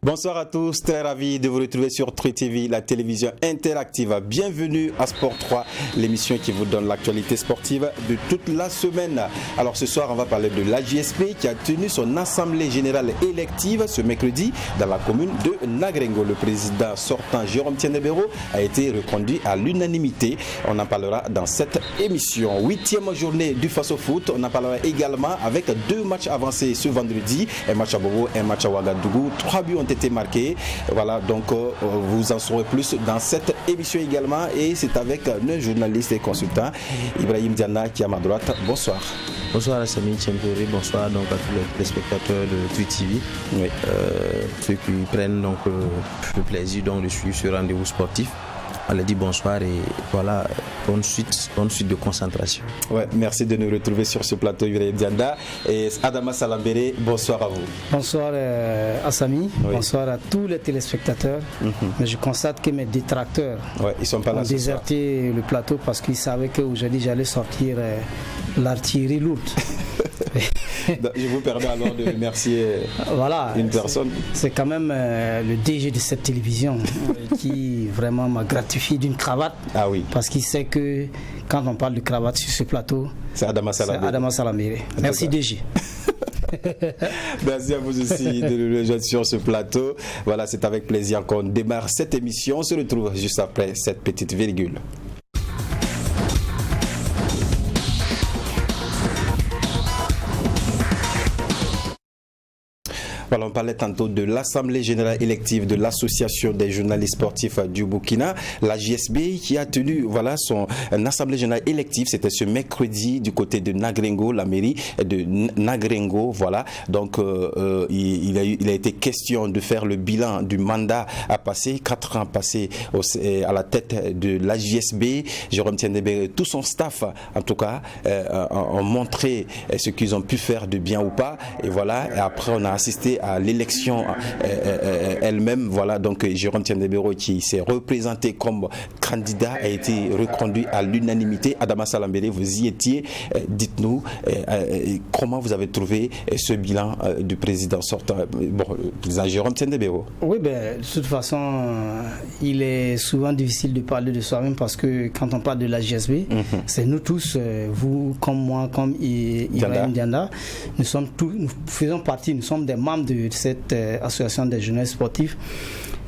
Bonsoir à tous, très ravi de vous retrouver sur Tri TV, la télévision interactive. Bienvenue à Sport 3, l'émission qui vous donne l'actualité sportive de toute la semaine. Alors ce soir, on va parler de l'AJSP qui a tenu son assemblée générale élective ce mercredi dans la commune de Nagrengo. Le président sortant Jérôme Tiendebero a été reconduit à l'unanimité. On en parlera dans cette émission. 8e journée du Face au foot. On en parlera également avec 2 matchs avancés ce vendredi. Un match à Bobo, un match à Ouagadougou. 3 buts ont été marqués. Voilà, donc vous en saurez plus dans cette émission également. Et c'est avec nos journalistes et consultants. Ibrahim Diana qui est à ma droite. Bonsoir. Bonsoir à Samy Tchempori, bonsoir donc à tous les téléspectateurs de Tri TV. Oui. Ceux qui prennent donc le plaisir donc de suivre ce rendez-vous sportif. On leur dit bonsoir et voilà, bonne suite de concentration. Ouais, merci de nous retrouver sur ce plateau, Ibrahim Dianda. Et Adama Salambere, bonsoir à vous. Bonsoir à Samy, oui. Bonsoir à tous les téléspectateurs. Mais je constate que mes détracteurs ils sont pas là ont déserté le plateau parce qu'ils savaient qu'aujourd'hui j'allais sortir l'artillerie lourde. Je vous permets alors de remercier une personne. C'est quand même le DG de cette télévision qui vraiment m'a gratifié d'une cravate. Ah oui. Parce qu'il sait que quand on parle de cravate sur ce plateau, c'est Adama Salambere. Merci DG. Merci à vous aussi de nous rejoindre sur ce plateau. Voilà, c'est avec plaisir qu'on démarre cette émission. On se retrouve juste après cette petite virgule. Voilà, on parlait tantôt de l'Assemblée générale élective de l'Association des journalistes sportifs du Burkina, l'AJSB, qui a tenu son Assemblée générale élective. C'était ce mercredi du côté de Nagrengo, la mairie de Nagrengo. Voilà, donc il a été question de faire le bilan du mandat à passer, 4 ans passés à la tête de l'AJSB. Jérôme Tiendebero et tout son staff, en tout cas, ont montré ce qu'ils ont pu faire de bien ou pas. Et voilà, et après on a assisté à l'élection elle-même. Voilà, donc Jérôme Tiendebero qui s'est représenté comme candidat a été reconduit à l'unanimité. Adama Salambere, vous y étiez. Dites-nous comment vous avez trouvé ce bilan du président sortant, le président Jérôme Tiendebero. Oui, de toute façon, il est souvent difficile de parler de soi-même parce que quand on parle de la JSB, c'est nous tous, vous comme moi, comme Ibrahim Dianda, nous faisons partie, nous sommes des membres de cette association des journalistes sportifs.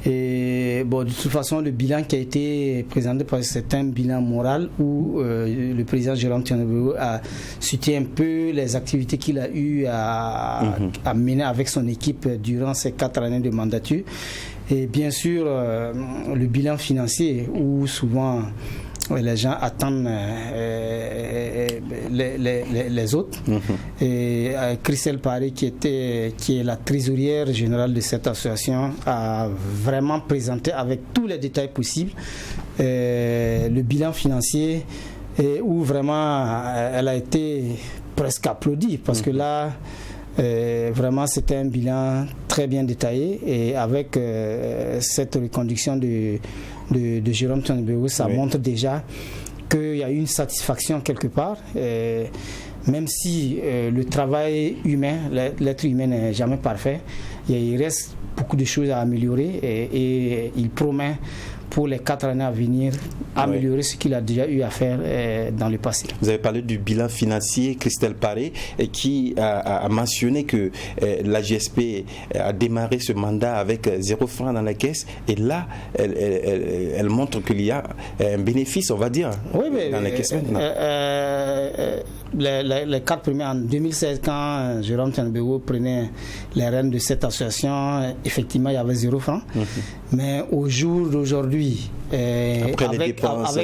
Et de toute façon, le bilan qui a été présenté, c'est un bilan moral où le président Jérôme Tiendebero a cité un peu les activités qu'il a eu à mener avec son équipe durant ces 4 années de mandature. Et bien sûr, le bilan financier où souvent les gens attendent les autres. Et Christelle Paré, qui est la trésorière générale de cette association, a vraiment présenté avec tous les détails possibles le bilan financier où vraiment elle a été presque applaudie parce que là vraiment c'était un bilan très bien détaillé et avec cette reconduction de Jérôme Tiendebero, ça montre déjà qu'il y a une satisfaction quelque part, même si le travail humain, l'être humain n'est jamais parfait, il reste beaucoup de choses à améliorer et il promet pour les 4 années à venir, améliorer ce qu'il a déjà eu à faire dans le passé. Vous avez parlé du bilan financier, Christelle Paré, qui a mentionné que la GSP a démarré ce mandat avec 0 francs dans la caisse, et là, elle montre qu'il y a un bénéfice, on va dire, dans la caisse maintenant. Les 4 premiers, en 2016, quand Jérôme Tiendebero prenait les rênes de cette association, effectivement, il y avait 0 francs. Mais au jour d'aujourd'hui, avec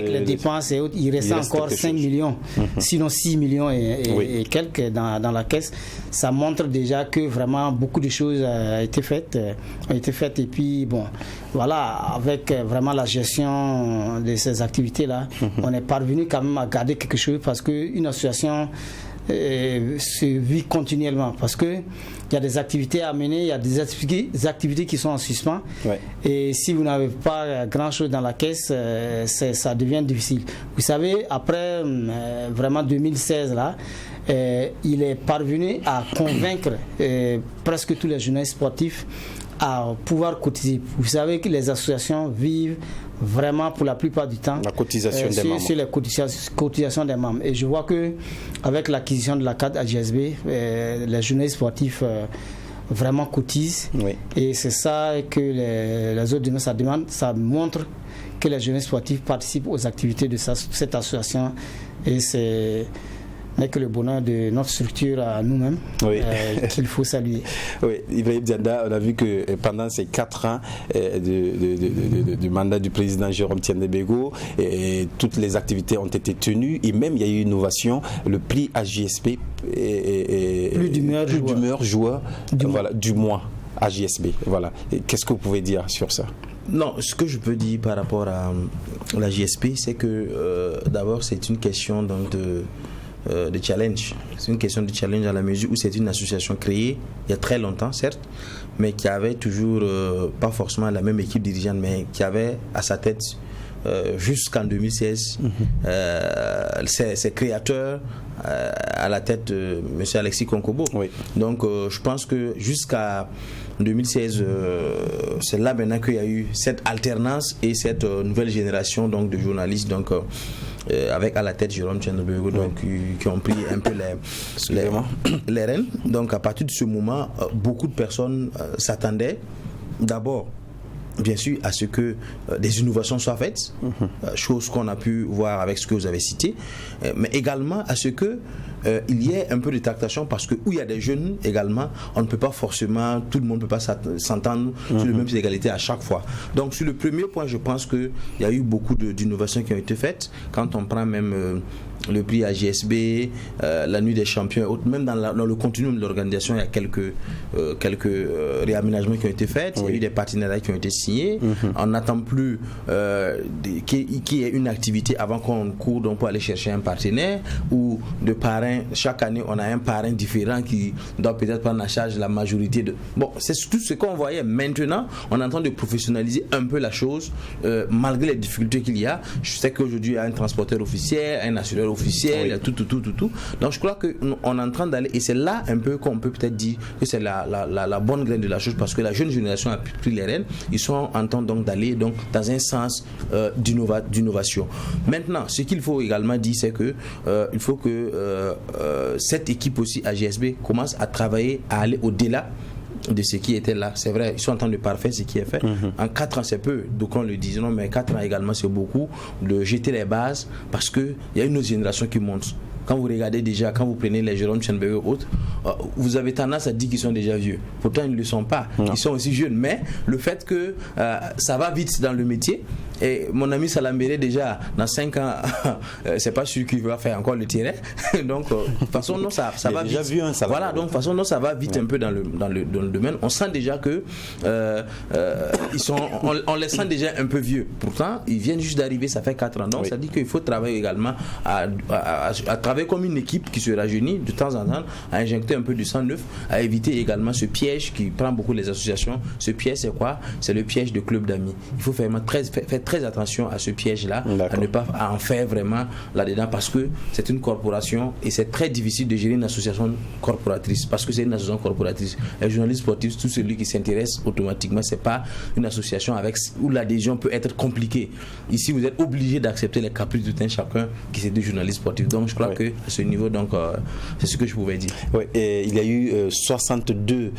les dépenses et autres, il restait encore 5 millions, sinon 6 millions et quelques dans la caisse. Ça montre déjà que vraiment beaucoup de choses ont été faites. Et puis, voilà, avec vraiment la gestion de ces activités-là, on est parvenu quand même à garder quelque chose parce qu'une association se vit continuellement parce que il y a des activités à mener, il y a des activités qui sont en suspens et si vous n'avez pas grand chose dans la caisse, ça devient difficile. Vous savez, après vraiment 2016 là, il est parvenu à convaincre presque tous les journalistes sportifs à pouvoir cotiser. Vous savez que les associations vivent vraiment pour la plupart du temps la cotisation des membres. Sur les cotisations des membres. Et je vois que avec l'acquisition de la carte AGSB, les journalistes sportifs vraiment cotisent. Oui. Et c'est ça que les autres demandes, ça montre que les journalistes sportifs participent aux activités de cette association. Et c'est n'est que le bonheur de notre structure à nous-mêmes, oui. Qu'il faut saluer. Oui, Ibrahim Dianda, on a vu que pendant ces 4 ans du mandat du président Jérôme Tiendé-Bégo, toutes les activités ont été tenues et même il y a eu une innovation, le prix AJSB plus du meilleur joueur du mois AJSB. Voilà. Qu'est-ce que vous pouvez dire sur ça? Non, ce que je peux dire par rapport à la JSP, c'est que d'abord c'est une question donc de challenge. C'est une question de challenge à la mesure où c'est une association créée il y a très longtemps, certes, mais qui avait toujours pas forcément la même équipe dirigeante, mais qui avait à sa tête jusqu'en 2016 ses créateurs à la tête de M. Alexis Konkobo. Oui. Donc je pense que jusqu'à 2016, c'est là maintenant qu'il y a eu cette alternance et cette nouvelle génération donc, de journalistes donc, avec à la tête Jérôme Tiendé-Bégo donc qui ont pris un peu les rênes. Donc à partir de ce moment, beaucoup de personnes s'attendaient d'abord bien sûr à ce que des innovations soient faites, chose qu'on a pu voir avec ce que vous avez cité, mais également à ce que il y ait un peu de tractation parce que où il y a des jeunes également, on ne peut pas forcément, tout le monde ne peut pas s'entendre sur le même pied d'égalité à chaque fois. Donc sur le premier point, je pense qu'il y a eu beaucoup d'innovations qui ont été faites. Quand on prend même le prix AJSB, la nuit des champions, même dans le continuum de l'organisation, il y a quelques réaménagements qui ont été faits. Oui. Il y a eu des partenariats qui ont été signés. On n'attend plus qu'il y ait une activité avant qu'on court donc pour aller chercher un partenaire ou de parrain. Chaque année, on a un parrain différent qui doit peut-être prendre en charge la majorité de... Bon, c'est tout ce qu'on voyait. Maintenant, on est en train de professionnaliser un peu la chose, malgré les difficultés qu'il y a. Je sais qu'aujourd'hui, il y a un transporteur officiel, un assureur officiel, il y a tout. Donc, je crois qu'on est en train d'aller... Et c'est là un peu qu'on peut peut-être dire que c'est la bonne graine de la chose parce que la jeune génération a pris les rênes. Ils sont en train donc d'aller donc, dans un sens d'innovation. Maintenant, ce qu'il faut également dire, c'est que il faut que cette équipe aussi AJSB commence à travailler, à aller au-delà de ce qui était là. C'est vrai, ils sont en train de parfaire ce qui est fait. En 4 ans, c'est peu, donc on le dit, non, mais 4 ans également, c'est beaucoup de jeter les bases parce qu'il y a une autre génération qui monte. Quand vous regardez déjà, quand vous prenez les Jérôme Tiendé-Bégo et autres, vous avez tendance à dire qu'ils sont déjà vieux. Pourtant, ils ne le sont pas. Non. Ils sont aussi jeunes. Mais le fait que ça va vite dans le métier, et mon ami Salambéré, déjà, dans 5 ans, c'est pas sûr qu'il va faire encore le terrain. Donc, de toute façon, non, ça va vite. Vu un voilà, donc, de toute façon, non, ça va vite un peu dans le domaine. On sent déjà que on les sent déjà un peu vieux. Pourtant, ils viennent juste d'arriver, ça fait 4 ans. Donc, ça dit qu'il faut travailler également à travailler comme une équipe qui se rajeunit de temps en temps, à injecter un peu du sang neuf, à éviter également ce piège qui prend beaucoup les associations. Ce piège, c'est quoi? C'est le piège de club d'amis. Il faut faire très attention à ce piège-là, à ne pas en faire vraiment là-dedans, parce que c'est une corporation et c'est très difficile de gérer une association corporatrice, parce que c'est une association corporatrice. Les journalistes sportifs, tout celui qui s'intéresse automatiquement, c'est pas une association où l'adhésion peut être compliquée. Ici, vous êtes obligé d'accepter les caprices de tout un chacun qui c'est des journalistes sportifs. Donc, je crois que à ce niveau, donc, c'est ce que je pouvais dire. Oui, et il y a eu 62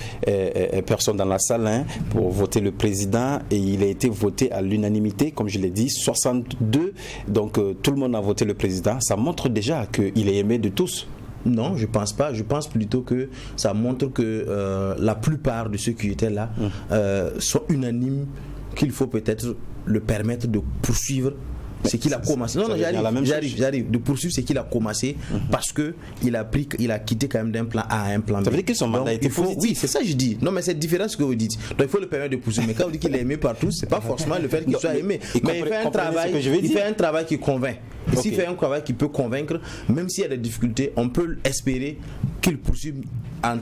personnes dans la salle pour voter le président et il a été voté à l'unanimité, comme je l'ai dit, 62. Donc, tout le monde a voté le président. Ça montre déjà qu'il est aimé de tous. Non, je pense pas. Je pense plutôt que ça montre que la plupart de ceux qui étaient là sont unanimes qu'il faut peut-être le permettre de poursuivre ce qu'il a commencé. Non, j'arrive. De poursuivre ce qu'il a commencé parce que il a quitté quand même d'un plan A à un plan B. Ça veut dire que son mandat était positif. Oui, c'est ça que je dis. Non, mais c'est différent ce que vous dites. Donc il faut le permettre de poursuivre. Mais quand vous dites qu'il est aimé par tous, c'est pas forcément le fait qu'il soit aimé. Mais il fait un travail qui convainc. Et s'il fait un travail qui peut convaincre, même s'il y a des difficultés, on peut espérer qu'il poursuive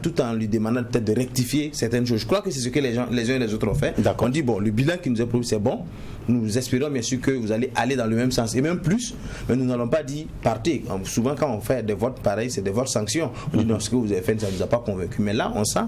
tout en lui demandant peut-être de rectifier certaines choses. Je crois que c'est ce que les uns et les autres ont fait. On dit, bon, le bilan qui nous est prouvé, c'est bon. Nous espérons bien sûr que vous allez aller dans le même sens et même plus, mais nous n'allons pas dire partez. Souvent quand on fait des votes pareils, c'est des votes sanctions. On dit non, ce que vous avez fait, ça ne nous a pas convaincus. Mais là, on sent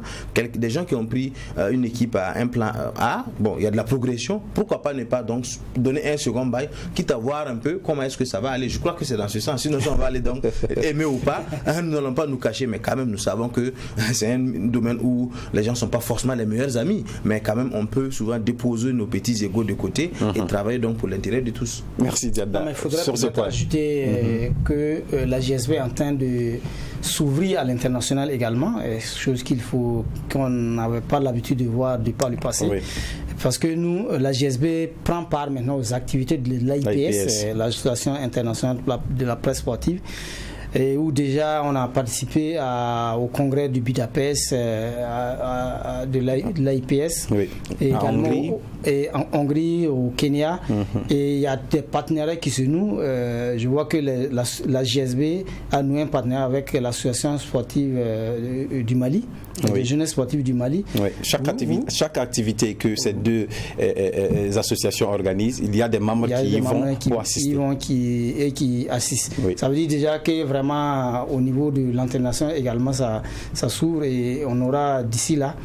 des gens qui ont pris une équipe à un plan A, bon, il y a de la progression. Pourquoi pas ne pas donc donner un second bail, quitte à voir un peu comment est-ce que ça va aller. Je crois que c'est dans ce sens. Sinon, on va aller donc aimer ou pas. Nous n'allons pas nous cacher, mais quand même, nous savons que c'est un domaine où les gens ne sont pas forcément les meilleurs amis. Mais quand même, on peut souvent déposer nos petits égos de côté et travailler donc pour l'intérêt de tous. Merci Diada. Il faudrait peut-être ajouter que la GSB est en train de s'ouvrir à l'international également, chose qu'on n'avait pas l'habitude de voir par le passé. Oui. Parce que nous, la GSB prend part maintenant aux activités de l'AIPS, l'Association internationale de la presse sportive, et où déjà on a participé au congrès du Budapest de l'AIPS, et également en Hongrie, au Kenya, et il y a des partenariats qui se nouent. Je vois que la GSB a noué un partenariat avec l'association sportive du Mali, les jeunesses sportives du Mali. Chaque activité que ces deux associations organisent, il y a des membres qui vont pour assister. Qui assistent. Ça veut dire déjà que vraiment au niveau de l'international également ça s'ouvre, et on aura d'ici là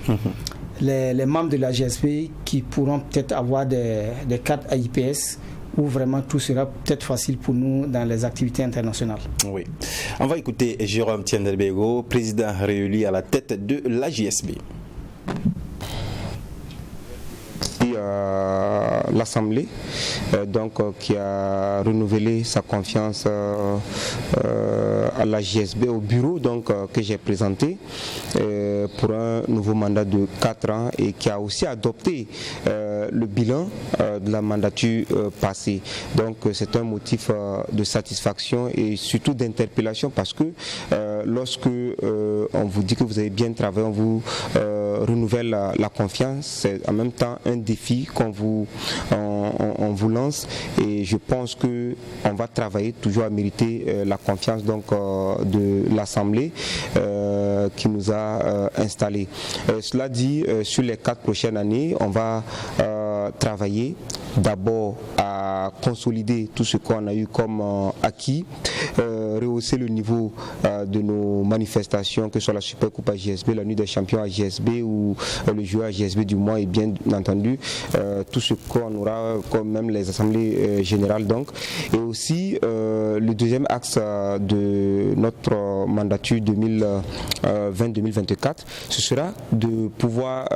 les membres de la GSP qui pourront peut-être avoir des cartes AIPS, où vraiment tout sera peut-être facile pour nous dans les activités internationales. Oui. On va écouter Jérôme Tiendelbego, président réélu à la tête de la GSB. L'Assemblée qui a renouvelé sa confiance à la GSB, au bureau que j'ai présenté pour un nouveau mandat de 4 ans, et qui a aussi adopté le bilan de la mandature passée. Donc c'est un motif de satisfaction et surtout d'interpellation, parce que lorsque on vous dit que vous avez bien travaillé, on vous renouvelle la confiance, c'est en même temps un défi qu'on vous lance, et je pense que on va travailler toujours à mériter la confiance de l'Assemblée qui nous a installés. Cela dit, sur les 4 prochaines années, on va travailler d'abord à consolider tout ce qu'on a eu comme acquis, rehausser le niveau de nos manifestations, que ce soit la Super Coupe à GSB, la Nuit des Champions à GSB ou le jeu à GSB du mois, et bien entendu tout ce qu'on aura, comme même les assemblées générales et aussi le deuxième axe de notre mandature 2020-2024, ce sera de pouvoir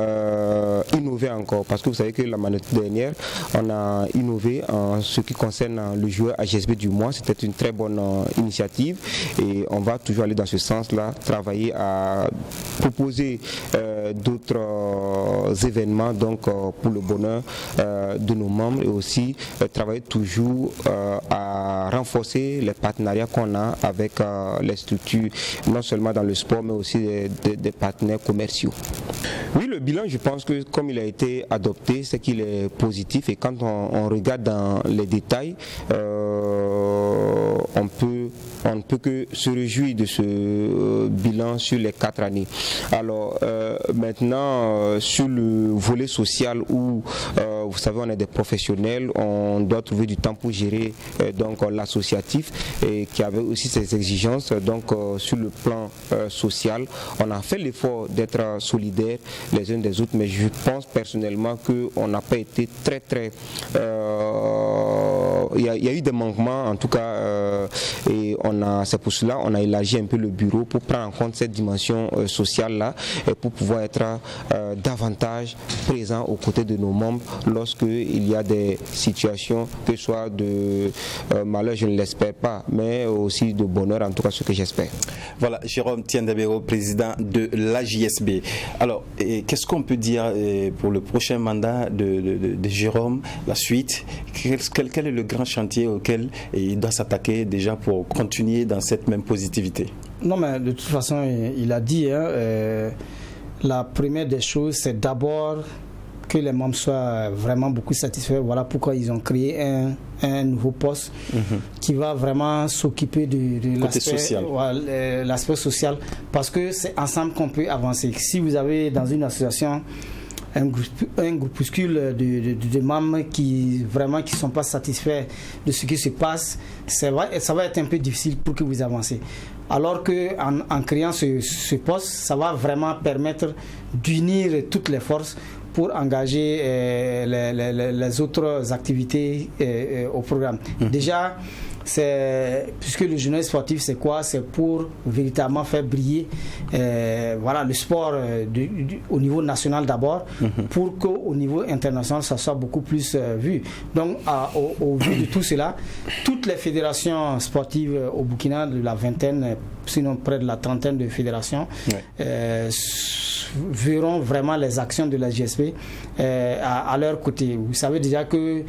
innover encore, parce que vous savez que la mandature dernière, on a innové en ce qui concerne le joueur à GSB du mois. C'était une très bonne initiative, et on va toujours aller dans ce sens-là, travailler à proposer d'autres événements pour le bonheur de nos membres, et aussi travailler toujours à renforcer les partenariats qu'on a avec les structures, non seulement dans le sport, mais aussi des partenaires commerciaux. Oui, le bilan, je pense que comme il a été adopté, c'est qu'il est positif, et quand on regarde dans les détails, on ne peut que se réjouir de ce bilan sur les 4 années. Alors maintenant, sur le volet social, où vous savez, on est des professionnels, on doit trouver du temps pour gérer l'associatif, et qui avait aussi ses exigences. Sur le plan social, on a fait l'effort d'être solidaires les uns des autres, mais je pense personnellement qu'on n'a pas été très il y a eu des manquements en tout cas, et c'est pour cela on a élargi un peu le bureau pour prendre en compte cette dimension sociale là, et pour pouvoir être davantage présent aux côtés de nos membres lorsqu'il y a des situations, que ce soit de malheur, je ne l'espère pas, mais aussi de bonheur, en tout cas ce que j'espère. Voilà, Jérôme Tiendabero, président de l'AJSB. Alors, qu'est-ce qu'on peut dire pour le prochain mandat de Jérôme, la suite? Quel est le grand chantier auquel il doit s'attaquer déjà pour continuer dans cette même positivité? Non, mais de toute façon, il a dit, la première des choses, c'est d'abord que les membres soient vraiment beaucoup satisfaits. Voilà pourquoi ils ont créé un nouveau poste qui va vraiment s'occuper de l'aspect social, parce que c'est ensemble qu'on peut avancer. Si vous avez dans une association un groupuscule de membres qui sont pas satisfaits de ce qui se passe, ça va être un peu difficile pour que vous avancez. Alors qu'en créant ce poste, ça va vraiment permettre d'unir toutes les forces pour engager les autres activités au programme. Déjà, puisque le journalisme sportif, c'est quoi? C'est pour véritablement faire briller le sport au niveau national d'abord, pour qu'au niveau international, ça soit beaucoup plus vu. Donc, au vu de tout cela, toutes les fédérations sportives au Burkina, de la vingtaine, sinon près de la trentaine de fédérations, verront vraiment les actions de la JSB à leur côté. Vous savez déjà que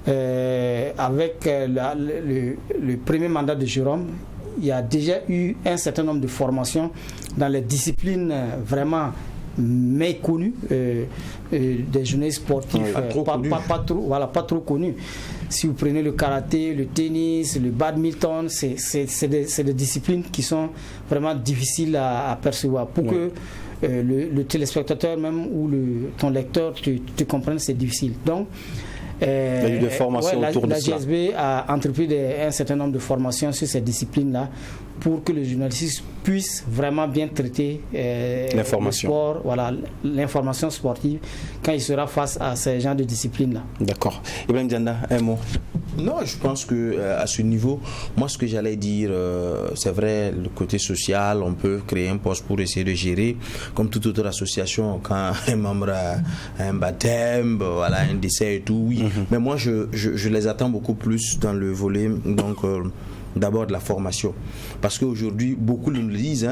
avec le premier mandat de Jérôme, il y a déjà eu un certain nombre de formations dans les disciplines vraiment méconnues des journées sportives, pas trop connues. Si vous prenez le karaté, le tennis, le badminton, c'est des disciplines qui sont vraiment difficiles à percevoir. Pour que le téléspectateur même ou ton lecteur te comprenne, c'est difficile. Donc, il y a eu des formations autour de cela. La GSB a entrepris un certain nombre de formations sur ces disciplines-là pour que le journaliste puisse vraiment bien traiter l'information. Le sport, l'information sportive quand il sera face à ces genres de disciplines-là. D'accord. Ibrahim Dianda, un mot? Non, je pense que à ce niveau, moi ce que j'allais dire, c'est vrai, le côté social, on peut créer un poste pour essayer de gérer, comme toute autre association, quand un membre a un baptême, un décès et tout, oui. Mais moi je les attends beaucoup plus dans le volet, donc d'abord de la formation, parce qu'aujourd'hui beaucoup nous le disent,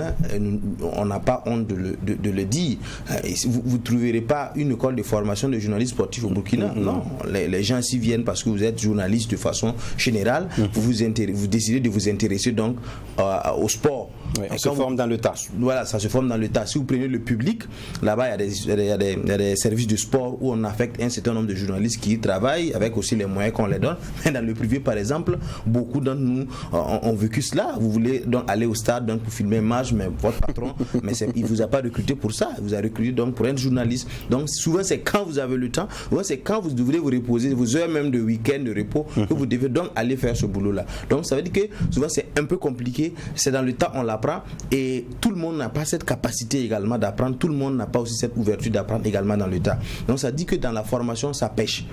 on n'a pas honte de le dire. Vous ne trouverez pas une école de formation de journalistes sportifs au Burkina. Non, les gens s'y viennent parce que vous êtes journaliste de façon générale. Vous décidez de vous intéresser donc au sport. On se forme dans le tas. Voilà, ça se forme dans le tas. Si vous prenez le public, là-bas il y a des services de sport où on affecte un certain nombre de journalistes qui y travaillent avec aussi les moyens qu'on les donne. Mais dans le privé, par exemple, beaucoup d'entre nous ont vécu cela. Vous voulez donc aller au stade donc pour filmer un match, mais votre patron, il vous a pas recruté pour ça. Il vous a recruté donc pour être journaliste. Donc souvent c'est quand vous avez le temps, souvent c'est quand vous devez vous reposer, vos heures même de week-end de repos, que vous devez donc aller faire ce boulot-là. Donc ça veut dire que souvent c'est un peu compliqué. C'est dans le temps on l'apprend et tout le monde n'a pas cette capacité également d'apprendre. Tout le monde n'a pas aussi cette ouverture d'apprendre également dans le temps. Donc ça dit que dans la formation ça pêche.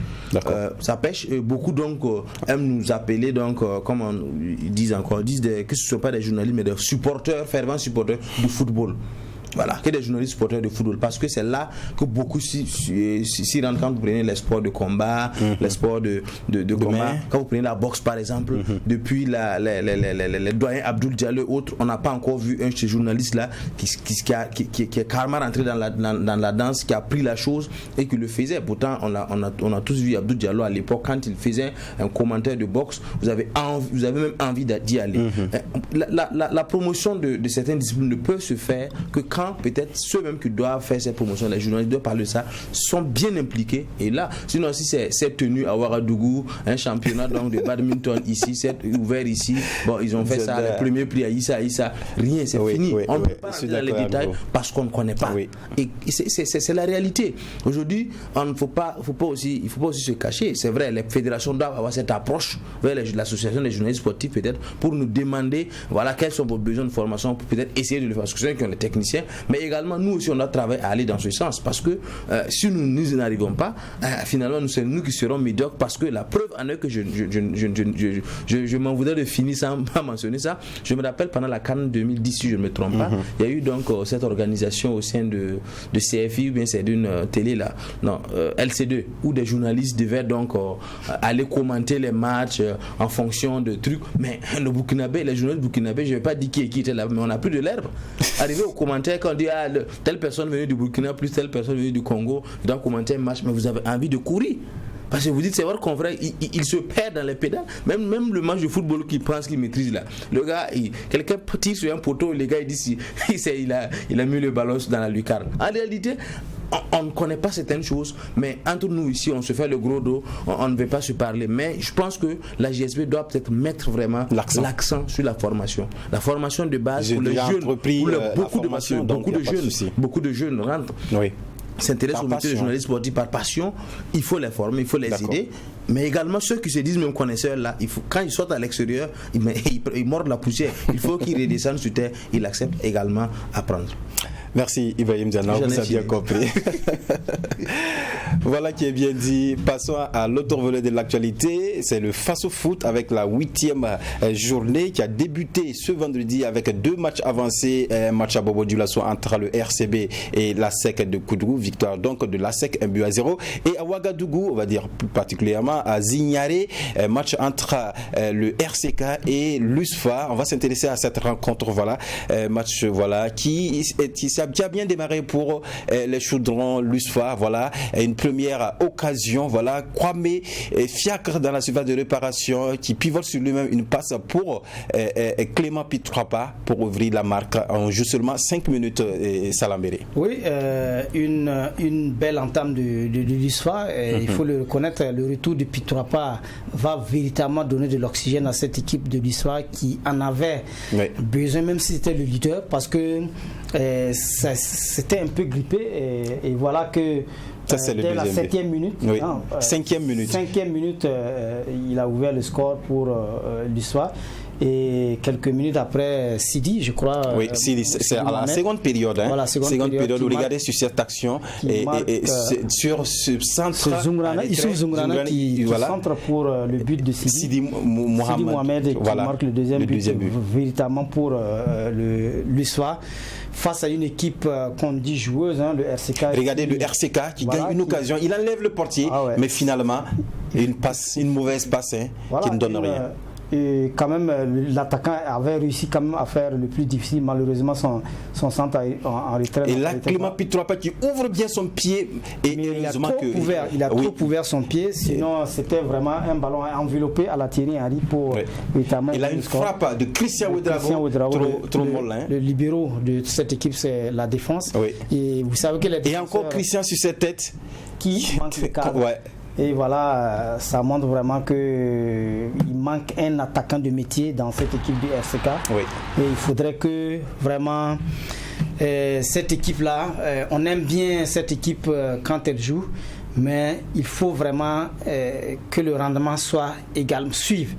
Ça pêche. Beaucoup donc aiment nous appeler donc comme ils disent que ce ne sont pas des journalistes mais des supporters, fervents supporters du football. Voilà, que des journalistes supporters de football, parce que c'est là que beaucoup s'y rendent quand vous prenez les sports de combat, les sports de combat. Quand vous prenez la boxe par exemple, depuis les doyens Abdoul Diallo et autres, on n'a pas encore vu un de ces journalistes-là qui est carrément rentré dans la danse, qui a pris la chose et qui le faisait. Pourtant, on a tous vu Abdoul Diallo à l'époque, quand il faisait un commentaire de boxe, vous avez même envie d'y aller. La promotion de certaines disciplines ne peut se faire que quand peut-être ceux-mêmes qui doivent faire cette promotion, les journalistes doivent parler de ça, sont bien impliqués. Et là, sinon si c'est tenu à Ouagadougou, un championnat donc de badminton ici, c'est ouvert ici, bon ils ont fait ça, le premier prix à Issa, rien, c'est fini. On ne peut pas rentrer dans les détails parce qu'on ne connaît pas. Et c'est la réalité. Aujourd'hui, il ne faut pas aussi se cacher. C'est vrai, les fédérations doivent avoir cette approche vers l'association des journalistes sportifs peut-être pour nous demander quels sont vos besoins de formation pour peut-être essayer de le faire. Parce que ceux qui ont les techniciens, mais également nous aussi on doit travailler à aller dans ce sens, parce que si nous n'arrivons pas, finalement c'est nous qui serons médiocres, parce que la preuve en est que je m'en voudrais de finir sans mentionner ça. Je me rappelle pendant la CAN 2010, si je ne me trompe pas, il y a eu donc cette organisation au sein de CFI, ou bien c'est d'une télé là, LC2, où des journalistes devaient donc aller commenter les matchs en fonction de trucs, mais le Burkinabé, les journalistes burkinabés, je ne vais pas dire qui était là, mais on n'a plus de l'herbe. Arrivé au commentaire, quand on dit telle personne venue du Burkina plus telle personne venue du Congo doit commenter un match, mais vous avez envie de courir. Parce que vous dites, c'est votre confrère, il se perd dans les pédales. Même le match de football qu'il pense qu'il maîtrise là. Le gars, quelqu'un tire sur un poteau, le gars il dit il a mis le ballon dans la lucarne. En réalité, on ne connaît pas certaines choses, mais entre nous ici, on se fait le gros dos, on ne veut pas se parler. Mais je pense que la GSB doit peut-être mettre vraiment l'accent sur la formation. La formation de base pour les jeunes, beaucoup de jeunes rentrent. Oui. S'intéressent au métier de journaliste sportif par passion, il faut les former, il faut les aider, mais également ceux qui se disent même connaisseurs là, quand ils sortent à l'extérieur, ils mordent la poussière, il faut qu'ils redescendent sur terre, ils acceptent également apprendre. Merci Ibrahim Diana, vous avez bien compris. Voilà qui est bien dit. Passons à l'autre volet de l'actualité, c'est le Face au foot avec la 8e journée qui a débuté ce vendredi avec 2 matchs avancés, un match à Bobo Dioulasso entre le RCB et la SEC de Koudrou, victoire donc de la SEC 1-0, et à Ouagadougou, on va dire plus particulièrement à Zignaré, match entre le RCK et l'USFA. On va s'intéresser à cette rencontre, voilà, match voilà qui a bien démarré pour les Chaudrons, l'USFA, voilà, une première occasion, voilà, Kwame Fiacre dans la surface de réparation qui pivote sur lui-même, une passe pour Clément Pitrapa pour ouvrir la marque en juste seulement 5 minutes, Salambéré. Oui, une belle entame de l'USFA, il faut le reconnaître, le retour de Pitrapa va véritablement donner de l'oxygène à cette équipe de l'USFA qui en avait besoin, même si c'était le leader, parce que c'était un peu grippé et voilà que dès la 5e minute, oui. 5e minute, il a ouvert le score pour l'USFA. Et quelques minutes après, Sidi, je crois. Oui, Sidi, c'est à la seconde période. Hein, voilà, seconde période. Vous regardez sur cette action et sur ce centre. C'est Issouf Zungrana qui centre pour le but de Sidi Mohamed qui marque le deuxième but véritablement pour l'USFA. Face à une équipe qu'on dit joueuse, hein, le RCK. Regardez le RCK qui gagne une occasion, il enlève le portier, mais finalement, une mauvaise passe qui ne donne rien. Et quand même, l'attaquant avait réussi quand même à faire le plus difficile, malheureusement son centre en retrait. Et là, Clément Pitrapa qui ouvre bien son pied et il a trop ouvert son pied, sinon c'était vraiment un ballon enveloppé à la Thierry Henry pour notamment. Il a une frappe de Christian Ouedraogo, trop molin. Le libéraux de cette équipe, c'est la défense. Oui. Et vous savez que et encore Christian sur cette tête qui manque le cadre. Et voilà, ça montre vraiment qu'il manque un attaquant de métier dans cette équipe du RCK. Oui. Et il faudrait que vraiment cette équipe-là, on aime bien cette équipe quand elle joue, mais il faut vraiment que le rendement soit égal, suive.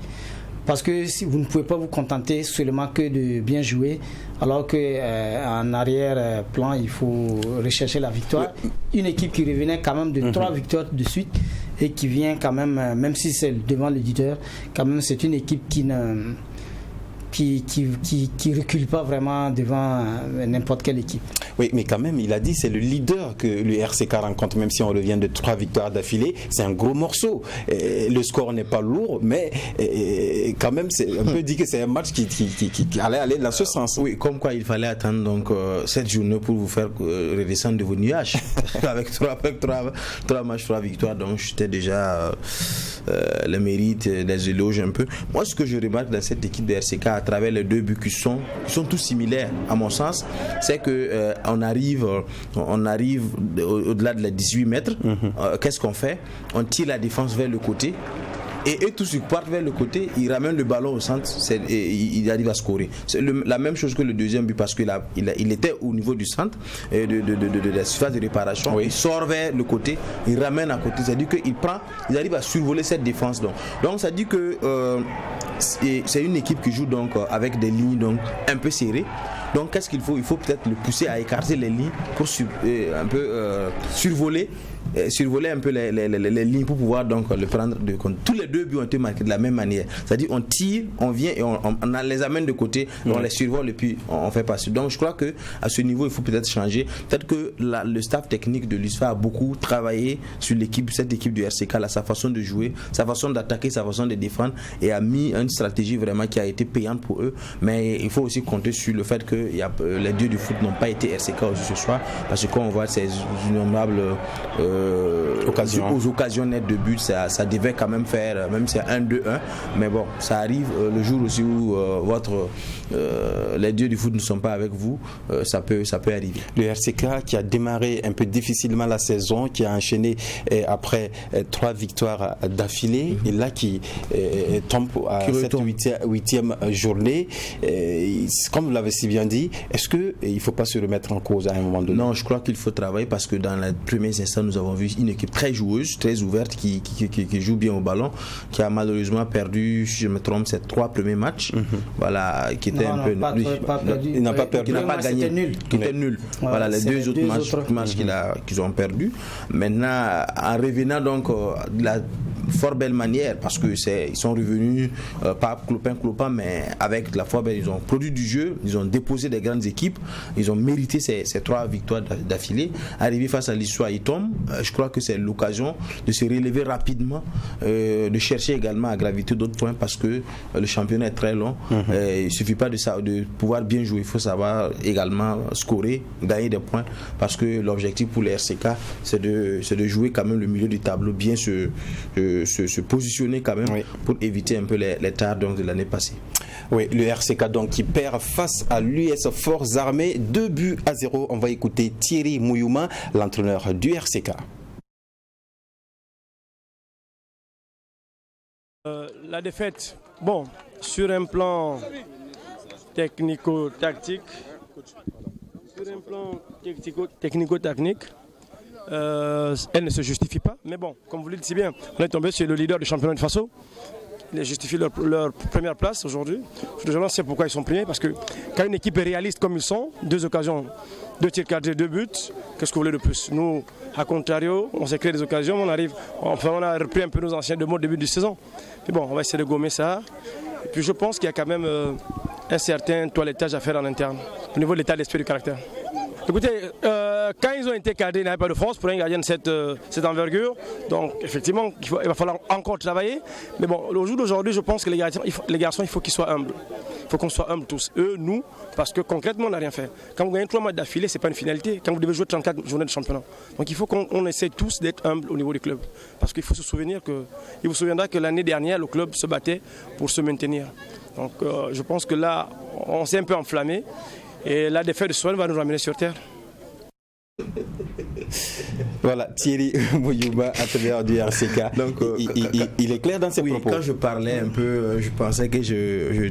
Parce que si vous ne pouvez pas vous contenter seulement que de bien jouer, alors qu'en arrière-plan, il faut rechercher la victoire. Oui. Une équipe qui revenait quand même de 3 victoires de suite et qui vient quand même si c'est devant l'éditeur, quand même c'est une équipe qui recule pas vraiment devant n'importe quelle équipe. Oui, mais quand même, il a dit c'est le leader que le RCK rencontre, même si on revient de 3 victoires d'affilée, c'est un gros morceau. Le score n'est pas lourd, mais quand même, on peut dire que c'est un match qui allait aller dans ce sens. Oui, comme quoi il fallait attendre donc cette journée pour vous faire redescendre de vos nuages. avec 3 matchs, 3 victoires, donc j'étais déjà le mérite, les éloges un peu. Moi, ce que je remarque dans cette équipe de RCK, à travers les 2 buts qui sont tous similaires à mon sens, c'est que on arrive au-delà de les 18 mètres. Qu'est-ce qu'on fait? On tire la défense vers le côté et eux tous ils partent vers le côté, ils ramènent le ballon au centre et il arrive à scorer. C'est la même chose que le deuxième but, parce qu'il était au niveau du centre de la surface de réparation. Oui. Il sort vers le côté, il ramène à côté, c'est-à-dire qu'il arrive à survoler cette défense. Donc ça dit que c'est une équipe qui joue donc avec des lignes donc un peu serrées. Donc qu'est-ce qu'il faut? Il faut peut-être le pousser à écarter les lignes pour survoler un peu les lignes pour pouvoir donc le prendre de compte. Tous les 2 buts ont été marqués de la même manière. C'est-à-dire on tire, on vient et on les amène de côté, on les survole et puis on fait passer. Donc je crois que à ce niveau il faut peut-être changer. Peut-être que le staff technique de l'USFA a beaucoup travaillé sur cette équipe du RCK, sa façon de jouer, sa façon d'attaquer, sa façon de défendre, et a mis une stratégie vraiment qui a été payante pour eux. Mais il faut aussi compter sur le fait que les dieux du foot n'ont pas été RCK ce soir, parce que quand on voit ces innombrables aux occasions nettes de but. Ça devait quand même faire, même si c'est 1-2-1, mais bon, ça arrive le jour aussi où les dieux du foot ne sont pas avec vous, ça peut arriver. Le RCK qui a démarré un peu difficilement la saison, qui a enchaîné après 3 victoires d'affilée, et là qui tombe à cette 8e journée. Comme vous l'avez si bien dit, est-ce qu'il ne faut pas se remettre en cause à un moment donné? Non, je crois qu'il faut travailler parce que dans les premiers instants, nous avons vu une équipe très joueuse, très ouverte, qui joue bien au ballon, qui a malheureusement perdu, si je me trompe, ces 3 premiers matchs. Voilà, qui était un peu. Il n'a pas perdu. Il n'a pas gagné. Qui était nul. Voilà, les deux autres matchs qu'ils ont perdus. Maintenant, en revenant donc de la fort belle manière, parce que ils sont revenus pas clopin, mais avec la fort belle, ils ont produit du jeu, ils ont déposé des grandes équipes, ils ont mérité ces 3 victoires d'affilée. Arrivé face à l'histoire Itom, je crois que c'est l'occasion de se relever rapidement, de chercher également à graviter d'autres points, parce que le championnat est très long. Il ne suffit pas de pouvoir bien jouer, il faut savoir également scorer, gagner des points, parce que l'objectif pour les RCK, c'est de jouer quand même le milieu du tableau, bien se positionner quand même, pour éviter un peu les tares de l'année passée. Oui, le RCK donc qui perd face à l'US Forces Armées 2-0. On va écouter Thierry Mouyouma, l'entraîneur du RCK. La défaite, bon, sur un plan technico-tactique, elle ne se justifie pas. Mais bon, comme vous le dites si bien, on est tombé sur le leader du championnat de Faso. Ils justifient leur première place aujourd'hui. Je ne sais pourquoi ils sont premiers, parce que quand une équipe est réaliste comme ils sont, 2 occasions, 2 tirs cadrés, 2 buts, qu'est-ce que vous voulez de plus? Nous, à contrario, on s'est créé des occasions, on a repris un peu nos anciens de mots au début de saison. Mais bon, on va essayer de gommer ça. Et puis je pense qu'il y a quand même un certain toilettage à faire en interne, au niveau de l'état d'esprit du caractère. Écoutez, quand ils ont été cadrés, il n'y avait pas de force pour un gardien de cette envergure. Donc effectivement, il va falloir encore travailler. Mais bon, au jour d'aujourd'hui, je pense que les garçons, il faut qu'ils soient humbles. Il faut qu'on soit humbles tous. Eux, nous, parce que concrètement, on n'a rien fait. Quand vous gagnez 3 matchs d'affilée, ce n'est pas une finalité. Quand vous devez jouer 34 journées de championnat. Donc il faut qu'on essaie tous d'être humbles au niveau du club. Parce qu'il faut se souvenir il vous souviendra que l'année dernière, le club se battait pour se maintenir. Donc je pense que là, on s'est un peu enflammé. Et la défaite de Soin va nous ramener sur terre. Voilà, Thierry Mouyouma, entraîneur du RCK. Donc, il est clair dans ses propos. Quand je parlais un peu, je pensais que je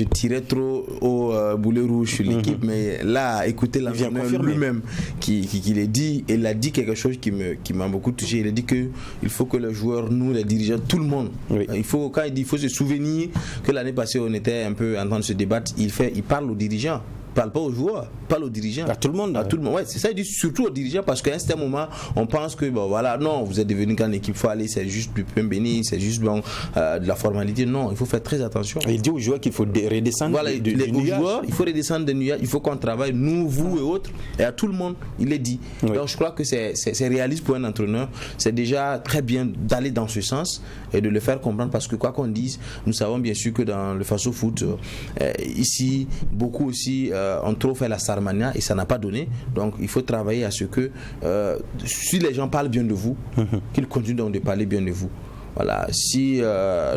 tirais trop au boulet rouge sur l'équipe, mais là, écoutez l'entraîneur lui-même qui l'a dit, et il a dit quelque chose qui m'a beaucoup touché. Il a dit qu'il faut que les joueurs, nous, les dirigeants, tout le monde, quand il dit il faut se souvenir que l'année passée on était un peu en train de se débattre, il parle aux dirigeants. Parle pas aux joueurs, parle aux dirigeants. À tout le monde. À tout le monde. Ouais, c'est ça, il dit surtout aux dirigeants, parce qu'à un certain moment, on pense que bon voilà, non, vous êtes devenu grande équipe, il faut aller, c'est juste du pain béni, c'est juste de la formalité. Non, il faut faire très attention. Il dit aux joueurs qu'il faut redescendre. Voilà, aux joueurs, il faut redescendre de nuage, il faut qu'on travaille, nous, vous et autres, et à tout le monde, il est dit. Oui. Donc je crois que c'est réaliste pour un entraîneur. C'est déjà très bien d'aller dans ce sens et de le faire comprendre, parce que quoi qu'on dise, nous savons bien sûr que dans le Faso Foot, ici, beaucoup aussi ont trop fait la Sarmania et ça n'a pas donné. Donc il faut travailler à ce que si les gens parlent bien de vous, qu'ils continuent donc de parler bien de vous. Voilà, si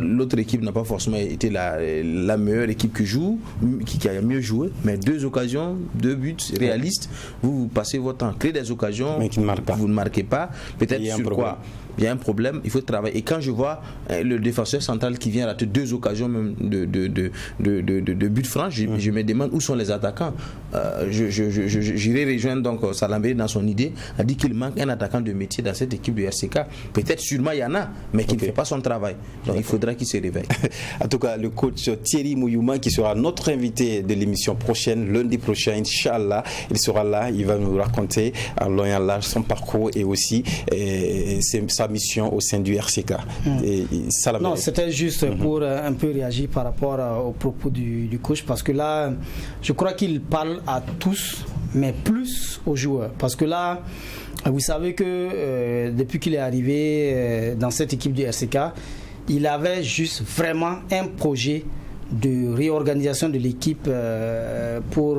l'autre équipe n'a pas forcément été la meilleure équipe qui joue, qui a mieux joué, mais 2 occasions, 2 buts réalistes, vous passez votre temps, créez des occasions, mais vous ne marquez pas, peut-être sur quoi il y a un problème, il faut travailler. Et quand je vois le défenseur central qui vient rater 2 occasions même de but franc, je me demande où sont les attaquants. J'irai rejoindre donc Salambé dans son idée, a dit qu'il manque un attaquant de métier dans cette équipe du RCK. Peut-être sûrement il y en a, mais qui ne fait pas son travail. Donc il faudra qu'il se réveille. En tout cas, le coach Thierry Mouyouma, qui sera notre invité de l'émission prochaine, lundi prochain, Inch'Allah, il sera là, il va nous raconter en long et en large son parcours et aussi sa mission au sein du RCK. Non, c'était juste pour un peu réagir par rapport aux propos du coach, parce que là, je crois qu'il parle à tous, mais plus aux joueurs. Parce que là, vous savez que depuis qu'il est arrivé dans cette équipe du RCK, il avait juste vraiment un projet de réorganisation de l'équipe pour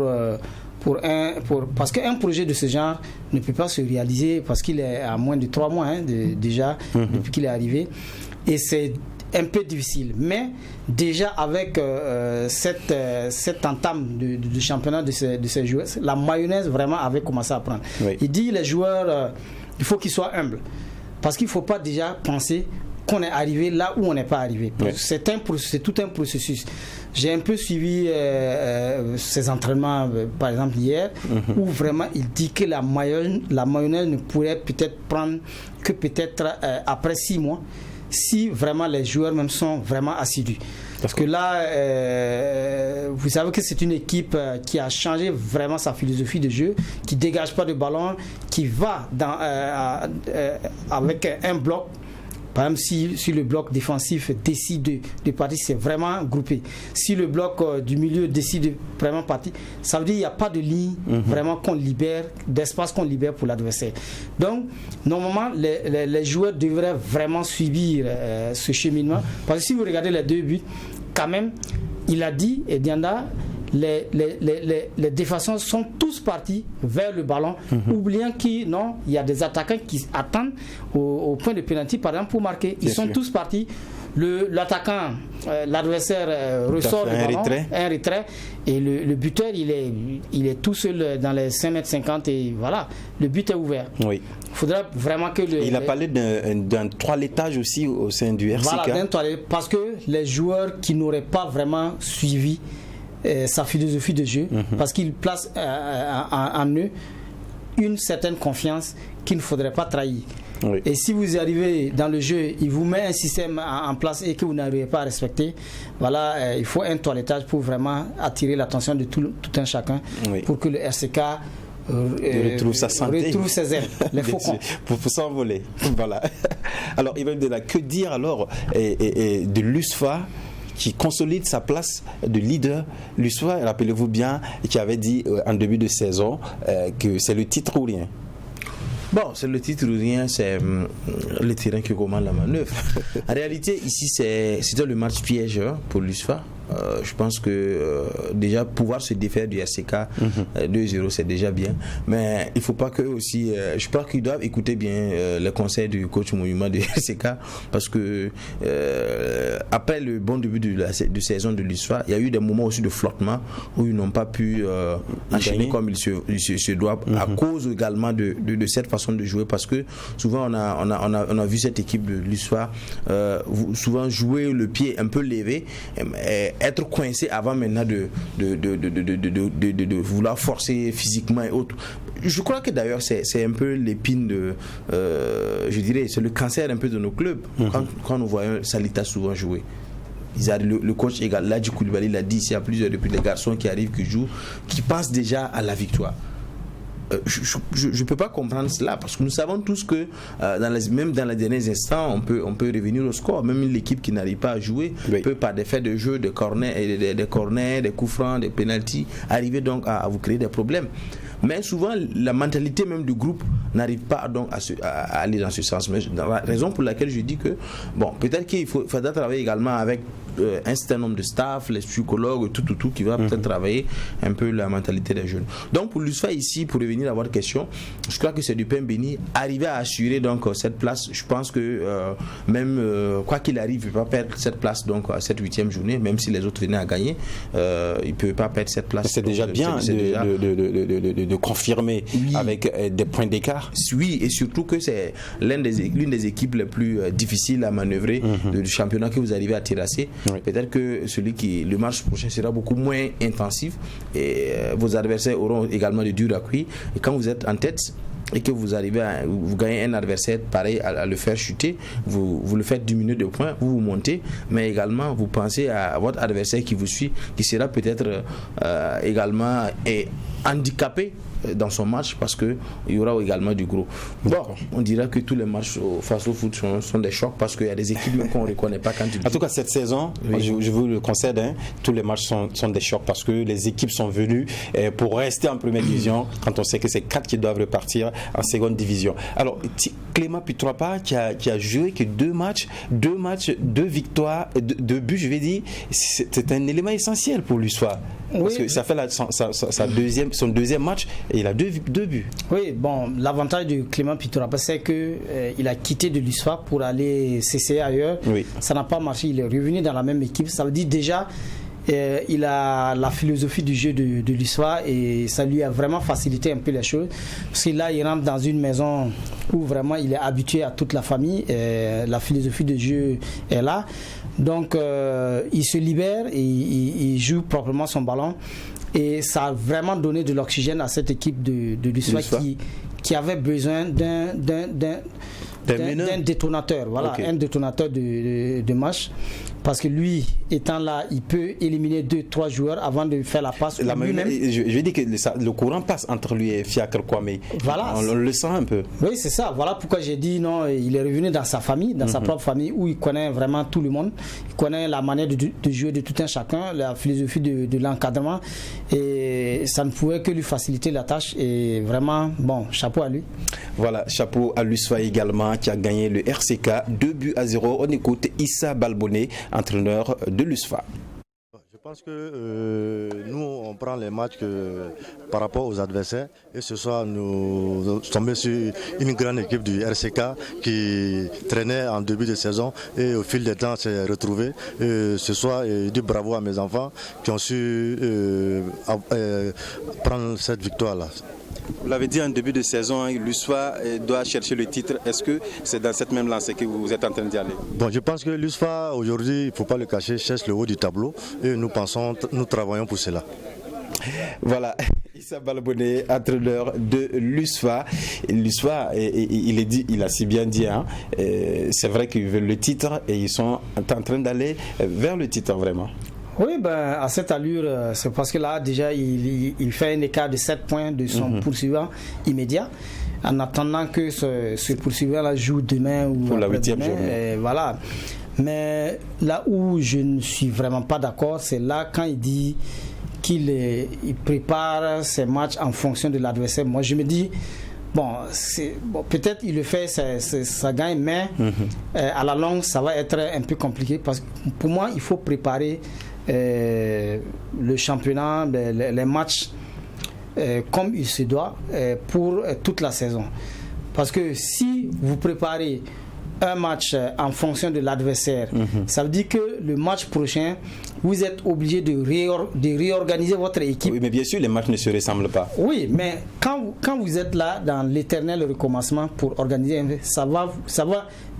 parce qu'un projet de ce genre ne peut pas se réaliser parce qu'il est à moins de 3 mois déjà depuis qu'il est arrivé, et c'est un peu difficile, mais déjà avec cette entame de championnat de ces joueurs, la mayonnaise vraiment avait commencé à prendre. Il dit les joueurs, il faut qu'ils soient humbles, parce qu'il ne faut pas déjà penser qu'on est arrivé là où on n'est pas arrivé. C'est tout un processus. J'ai un peu suivi ces entraînements, par exemple hier, où vraiment il dit que la mayonnaise ne pourrait peut-être prendre que peut-être après 6 mois, si vraiment les joueurs même sont vraiment assidus. Parce que là, vous savez que c'est une équipe qui a changé vraiment sa philosophie de jeu, qui ne dégage pas de ballon, qui va avec un bloc. Par exemple, si le bloc défensif décide de partir, c'est vraiment groupé. Si le bloc du milieu décide de vraiment partir, ça veut dire qu'il n'y a pas de ligne vraiment qu'on libère, d'espace qu'on libère pour l'adversaire. Donc, normalement, les joueurs devraient vraiment subir ce cheminement. Parce que si vous regardez les 2 buts, quand même, il a dit, et Dianda, les défenseurs sont tous partis vers le ballon, oubliant qu'il y a des attaquants qui attendent au point de pénalty, par exemple, pour marquer. Ils sont tous partis. L'attaquant, l'adversaire ressort le ballon, un retrait, et le buteur il est tout seul dans les 5,50 m et voilà, le but est ouvert. Il faudra vraiment que il a parlé d'un toilettage aussi au sein du RCK. Voilà, d'un toilettage, parce que les joueurs qui n'auraient pas vraiment suivi sa philosophie de jeu, parce qu'il place en eux une certaine confiance qu'il ne faudrait pas trahir. Et si vous arrivez dans le jeu, il vous met un système en place et que vous n'arrivez pas à respecter, voilà, il faut un toilettage pour vraiment attirer l'attention de tout un chacun, pour que le RCK retrouve sa santé, retrouve ses ailes, les faucons, pour s'envoler. Voilà. Alors, il va de là, que dire alors de l'USFA, qui consolide sa place de leader. L'USFA, rappelez-vous bien, qui avait dit en début de saison que c'est le titre ou rien. Bon, c'est le titre ou rien, c'est le terrain qui commande la manœuvre. En réalité, ici, c'était le match piège pour l'USFA. Je pense que déjà pouvoir se défaire du RCK 2-0, c'est déjà bien, mais il ne faut pas que aussi je pense qu'ils doivent écouter bien les conseils du coach Mouyuma du RCK, parce que après le bon début de saison de l'USFA, il y a eu des moments aussi de flottement où ils n'ont pas pu enchaîner comme il se doit, à cause également de cette façon de jouer, parce que souvent on a vu cette équipe de l'USFA souvent jouer le pied un peu levé, être coincé avant maintenant de vouloir forcer physiquement et autres. Je crois que d'ailleurs c'est un peu l'épine je dirais, c'est le cancer un peu de nos clubs. Quand nous voyons Salita souvent jouer, le coach égal, Ladji Koulibaly l'a dit ici à plusieurs depuis, les garçons qui arrivent, qui jouent, qui pensent déjà à la victoire. Je ne peux pas comprendre cela, parce que nous savons tous que même dans les derniers instants on peut revenir au score. Même l'équipe qui n'arrive pas à jouer peut, par des faits de jeu, des corners, des coups francs, des pénaltys, arriver donc à vous créer des problèmes. Mais souvent la mentalité même du groupe n'arrive pas donc à aller dans ce sens. Mais la raison pour laquelle je dis que peut-être qu'il faudra travailler également avec un certain nombre de staff, les psychologues, tout qui va peut-être travailler un peu la mentalité des jeunes. Donc pour l'USFA ici, pour revenir à votre question, je crois que c'est du pain béni. Arriver à assurer donc cette place, je pense que même quoi qu'il arrive, il ne peut pas perdre cette place donc à cette 8e journée, même si les autres venaient à gagner, il ne peut pas perdre cette place. C'est déjà bien de confirmer avec des points d'écart. Oui, et surtout que c'est l'une des équipes les plus difficiles à manœuvrer du championnat que vous arrivez à terrasser. Peut-être que le match prochain sera beaucoup moins intensif et vos adversaires auront également de durs à cuire. Et quand vous êtes en tête et que vous gagnez un adversaire pareil à le faire chuter, vous le faites diminuer de points, vous montez, mais également vous pensez à votre adversaire qui vous suit, qui sera peut-être également handicapé dans son match, parce qu'il y aura également du gros. On dira que tous les matchs face au foot sont des chocs, parce qu'il y a des équipes qu'on ne reconnaît pas quand ils... En tout cas, cette saison, je vous le concède, tous les matchs sont des chocs, parce que les équipes sont venues pour rester en première division, quand on sait que c'est 4 qui doivent repartir en seconde division. Alors, Clément Pietrapa qui a joué que 2 matchs, 2 victoires, 2 buts, je vais dire, c'est un élément essentiel pour l'USFA. Oui. Parce que ça fait son deuxième match et il a 2 buts. Oui, bon, l'avantage de Clément Pietrapa, c'est qu'il a quitté de l'USFA pour aller s'essayer ailleurs. Oui. Ça n'a pas marché, il est revenu dans la même équipe. Ça veut dire déjà, il a la philosophie du jeu de l'USFA et ça lui a vraiment facilité un peu les choses. Parce que là, il rentre dans une maison où vraiment il est habitué à toute la famille. La philosophie de jeu est là. Donc, il se libère et il joue proprement son ballon. Et ça a vraiment donné de l'oxygène à cette équipe de l'USFA qui avait besoin d'un détonateur, voilà, okay. Un détonateur de match. Parce que lui, étant là, il peut éliminer 2-3 joueurs avant de faire la passe. Je dis que le courant passe entre lui et Fiacre Kwame. Voilà. On le sent un peu. Oui, c'est ça. Voilà pourquoi j'ai dit non, il est revenu dans sa famille, dans sa propre famille, où il connaît vraiment tout le monde. Il connaît la manière de jouer de tout un chacun, la philosophie de l'encadrement. Et ça ne pouvait que lui faciliter la tâche. Et vraiment, bon, chapeau à lui. Voilà, chapeau à l'USFA également, qui a gagné le RCK 2-0. On écoute Issa Balboné, entraîneur de l'USFA. Je pense que nous, on prend les matchs par rapport aux adversaires. Et ce soir, nous sommes tombés sur une grande équipe du RCK qui traînait en début de saison et au fil du temps s'est retrouvée. Ce soir, je dis bravo à mes enfants qui ont su prendre cette victoire-là. Vous l'avez dit en début de saison, l'USFA doit chercher le titre. Est-ce que c'est dans cette même lancée que vous êtes en train d'y aller? Bon, je pense que l'USFA, aujourd'hui, il ne faut pas le cacher, cherche le haut du tableau et nous travaillons pour cela. Voilà, Issa Balboné, entraîneur de l'USFA. L'USFA, il a si bien dit, hein, c'est vrai qu'ils veulent le titre et ils sont en train d'aller vers le titre vraiment. Oui, ben, à cette allure, c'est parce que là, déjà, il fait un écart de 7 points de son poursuivant immédiat. En attendant que ce poursuivant-là joue demain ou pour la 8e journée. Voilà. Mais là où je ne suis vraiment pas d'accord, c'est là quand il dit qu'il prépare ses matchs en fonction de l'adversaire. Moi, je me dis, bon, peut-être il le fait, ça gagne, mais à la longue, ça va être un peu compliqué parce que pour moi, il faut préparer le championnat, les matchs comme il se doit pour toute la saison. Parce que si vous préparez un match en fonction de l'adversaire, ça veut dire que le match prochain, vous êtes obligé de réorganiser votre équipe. Oui, mais bien sûr, les matchs ne se ressemblent pas. Oui, mais quand vous êtes là dans l'éternel recommencement pour organiser, ça va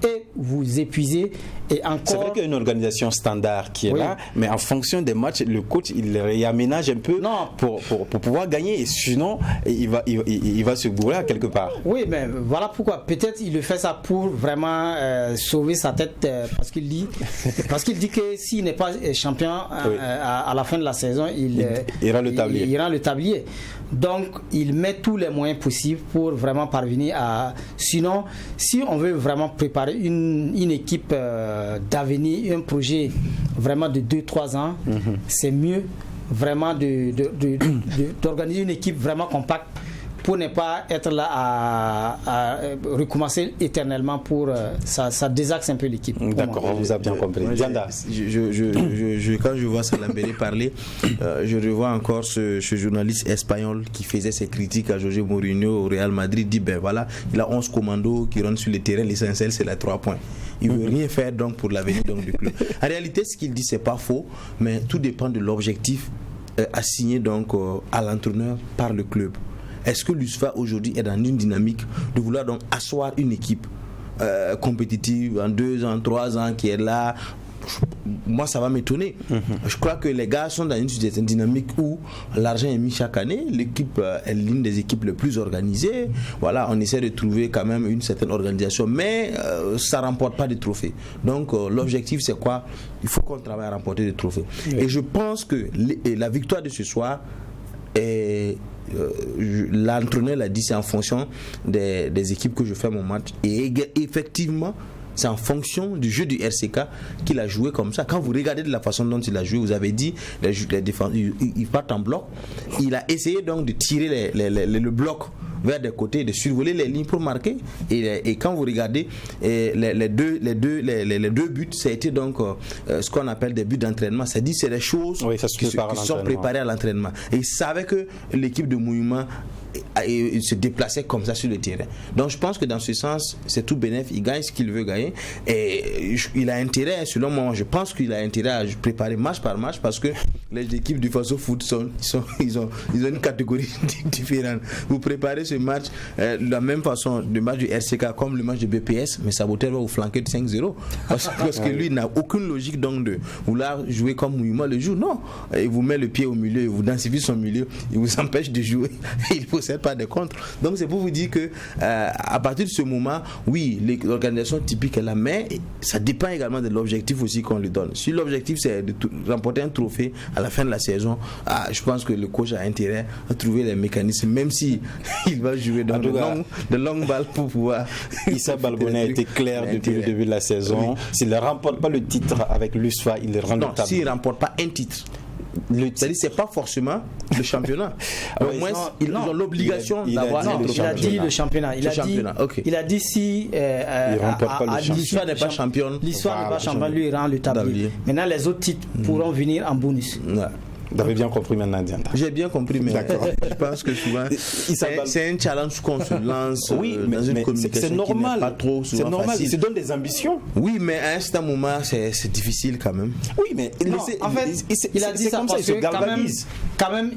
et vous épuiser et encore. C'est vrai qu'il y a une organisation standard qui est là, mais en fonction des matchs, le coach il réaménage un peu pour pouvoir gagner et sinon il va se gourer à quelque part. Oui, mais voilà pourquoi. Peut-être il le fait ça pour vraiment sauver sa tête parce qu'il dit que s'il n'est pas champion à la fin de la saison, il rend le tablier. Il rend le tablier. Donc il met tous les moyens possibles pour vraiment parvenir à. Sinon, si on veut vraiment préparer une équipe d'avenir, un projet vraiment de 2-3 ans, c'est mieux vraiment d'organiser une équipe vraiment compacte pour ne pas être là à recommencer éternellement pour ça désaxe un peu l'équipe. D'accord, on vous a bien compris. Quand je vois Salambere parler, je revois encore ce journaliste espagnol qui faisait ses critiques à José Mourinho au Real Madrid, dit ben voilà, il a 11 commandos qui rentrent sur le terrain, l'essentiel c'est les 3 points. Il ne veut rien faire donc pour l'avenir du club. En réalité, ce qu'il dit c'est pas faux, mais tout dépend de l'objectif assigné donc à l'entraîneur par le club. Est-ce que l'USFA aujourd'hui est dans une dynamique de vouloir donc asseoir une équipe compétitive en 2 ans, 3 ans qui est là? Moi ça va m'étonner. Je crois que les gars sont dans une dynamique où l'argent est mis chaque année, l'équipe est l'une des équipes les plus organisées, voilà, on essaie de trouver quand même une certaine organisation, mais ça ne remporte pas de trophées. Donc l'objectif c'est quoi? Il faut qu'on travaille à remporter des trophées. Et je pense que la victoire de ce soir est l'entraîneur l'a dit, c'est en fonction des équipes que je fais mon match, et effectivement c'est en fonction du jeu du RCK qu'il a joué comme ça. Quand vous regardez de la façon dont il a joué, vous avez dit les défenseurs, ils partent en bloc, il a essayé donc de tirer le bloc vers des côtés, de survoler les lignes pour marquer. Et quand vous regardez les deux buts, ça a été donc ce qu'on appelle des buts d'entraînement. C'est-à-dire c'est des choses qui sont préparées à l'entraînement. Et ils savaient que l'équipe de Mouvement se déplaçait comme ça sur le terrain. Donc je pense que dans ce sens, c'est tout bénéfique. Il gagne ce qu'il veut gagner. Et il a intérêt, selon moi, je pense qu'il a intérêt à préparer match par match parce que les équipes du Faso Foot ils ont une catégorie différente. Vous préparez ce match de la même façon, le match du RCK comme le match de BPS, mais Saboteur va vous flanquer de 5-0 parce que lui il n'a aucune logique donc de vouloir jouer comme Mouvement le joue. Non, il vous met le pied au milieu, il vous densifie son milieu, il vous empêche de jouer. Il possède pas de contre. Donc c'est pour vous dire que à partir de ce moment, oui, l'organisation typique est là, mais ça dépend également de l'objectif aussi qu'on lui donne. Si l'objectif c'est de remporter un trophée à la fin de la saison, je pense que le coach a intérêt à trouver les mécanismes, même si il va jouer dans de longues balles pour pouvoir. Issa Balboni a été clair depuis le début de la saison. Oui. S'il ne remporte pas le titre avec l'USFA, il rend le tableau. Non, s'il ne remporte pas un titre. C'est-à-dire c'est pas forcément le championnat. Au moins ils ont l'obligation d'avoir le championnat. Il a dit si l'histoire n'est pas championne, l'histoire n'est pas championne, lui rend le tablier. Maintenant les autres titres pourront venir en bonus. Vous avez bien compris maintenant, Dianda. J'ai bien compris, mais je pense que souvent c'est un challenge qu'on se lance dans une communication c'est normal. Qui n'est pas trop souvent c'est normal. Facile. Il se donne des ambitions. Oui, mais à un certain moment, c'est difficile quand même. Oui, mais en fait, il a dit ça parce que quand même,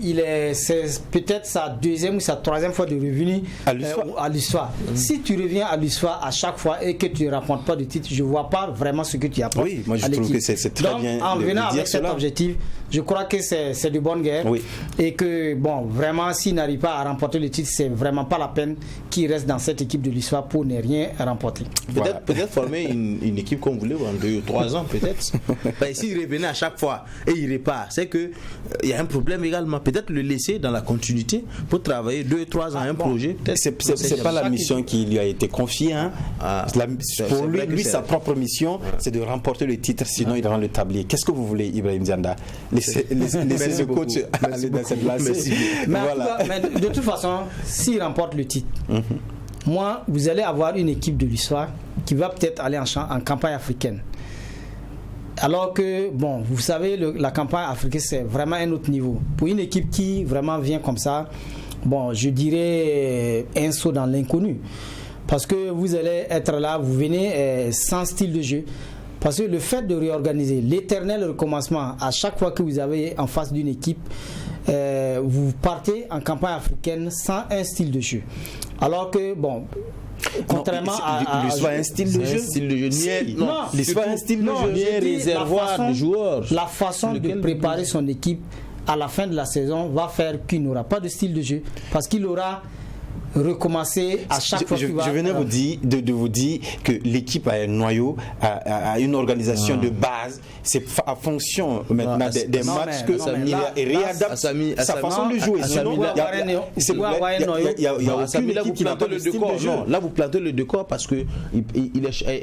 c'est peut-être sa deuxième ou sa troisième fois de revenir à l'histoire. Si tu reviens à l'histoire à chaque fois et que tu ne rapportes pas de titre, je ne vois pas vraiment ce que tu apportes. Oui, moi je trouve que c'est très bien. En venant avec cet objectif, je crois que c'est de bonne guerre et que vraiment s'il n'arrive pas à remporter le titre, c'est vraiment pas la peine qu'il reste dans cette équipe de l'histoire pour ne rien remporter. Peut-être former une équipe comme vous voulez en 2 ou 3 ans peut-être. S'il revenait à chaque fois et il repart, c'est que il y a un problème également. Peut-être le laisser dans la continuité pour travailler 2 ou 3 ans un projet. C'est pas la mission qui lui a été confiée. Pour lui, sa propre mission, c'est de remporter le titre, sinon il rend le tablier. Qu'est-ce que vous voulez, Ibrahim Dianda? Laissez le coach aller dans cette place. Mais de toute façon, s'il remporte le titre, moi, vous allez avoir une équipe de l'histoire qui va peut-être aller en campagne africaine. Alors que, vous savez, la campagne africaine, c'est vraiment un autre niveau. Pour une équipe qui vraiment vient comme ça, je dirais un saut dans l'inconnu. Parce que vous allez être là, vous venez sans style de jeu. Parce que le fait de réorganiser, l'éternel recommencement, à chaque fois que vous avez en face d'une équipe, vous partez en campagne africaine sans un style de jeu. Alors que, contrairement à l'histoire un style de jeu. L'histoire un style de jeu. Réservoir de joueurs. La façon de préparer son équipe à la fin de la saison va faire qu'il n'aura pas de style de jeu. Parce qu'il aura recommencer à chaque fois. Je venais de vous dire que l'équipe a un noyau, a une organisation de base. C'est en fonction maintenant des matchs que il réadapte sa façon de jouer. Sinon, il y a aucune équipe qui n'a pas de style de jeu. Là, vous plantez le décor parce que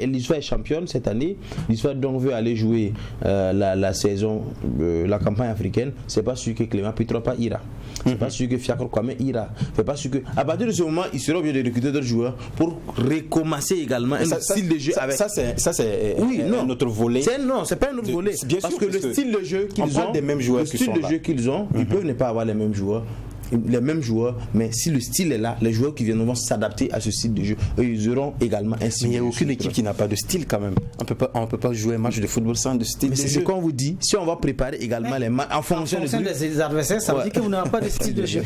l'histoire est championne cette année. L'histoire donc veut aller jouer la saison, la campagne africaine. C'est pas sûr que Clément Pitropa ira. C'est pas sûr que Fiacre Kwame ira. C'est pas sûr que à partir de ce moment, il sera obligé de recruter d'autres joueurs pour recommencer également un style de jeu avec. Ça c'est notre volet. Non, c'est pas un autre volet. Parce que le style de jeu qu'ils ont, des mêmes joueurs ils peuvent ne pas avoir les mêmes joueurs. Mais si le style est là, les joueurs qui viennent vont s'adapter à ce style de jeu. Eux, ils auront également un style. Mais il n'y a aucune équipe qui n'a pas de style quand même. On ne peut pas jouer un match de football sans de style. Mais c'est ce qu'on vous dit. Si on va préparer également les matchs en fonction des adversaires, ça veut dire que vous n'avez pas de style de jeu.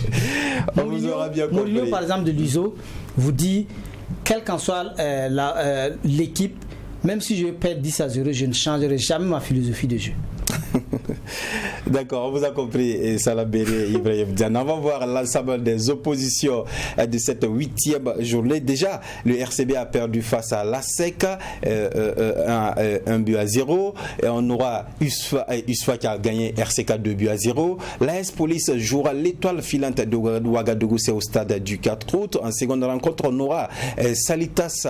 Mourinho, par exemple, de l'USO, vous dit, quelle qu'en soit l'équipe, même si je perds 10-0, je ne changerai jamais ma philosophie de jeu. D'accord, on vous a compris, et Salah Béré, Ibrahim Diana. On va voir l'ensemble des oppositions de cette 8e journée. Déjà, le RCB a perdu face à l'ASEC, 1-0. Et on aura USFA qui a gagné RCK 2-0. L'AS Police jouera l'étoile filante de Ouagadougou, c'est au stade du 4 août. En seconde rencontre, on aura Salitas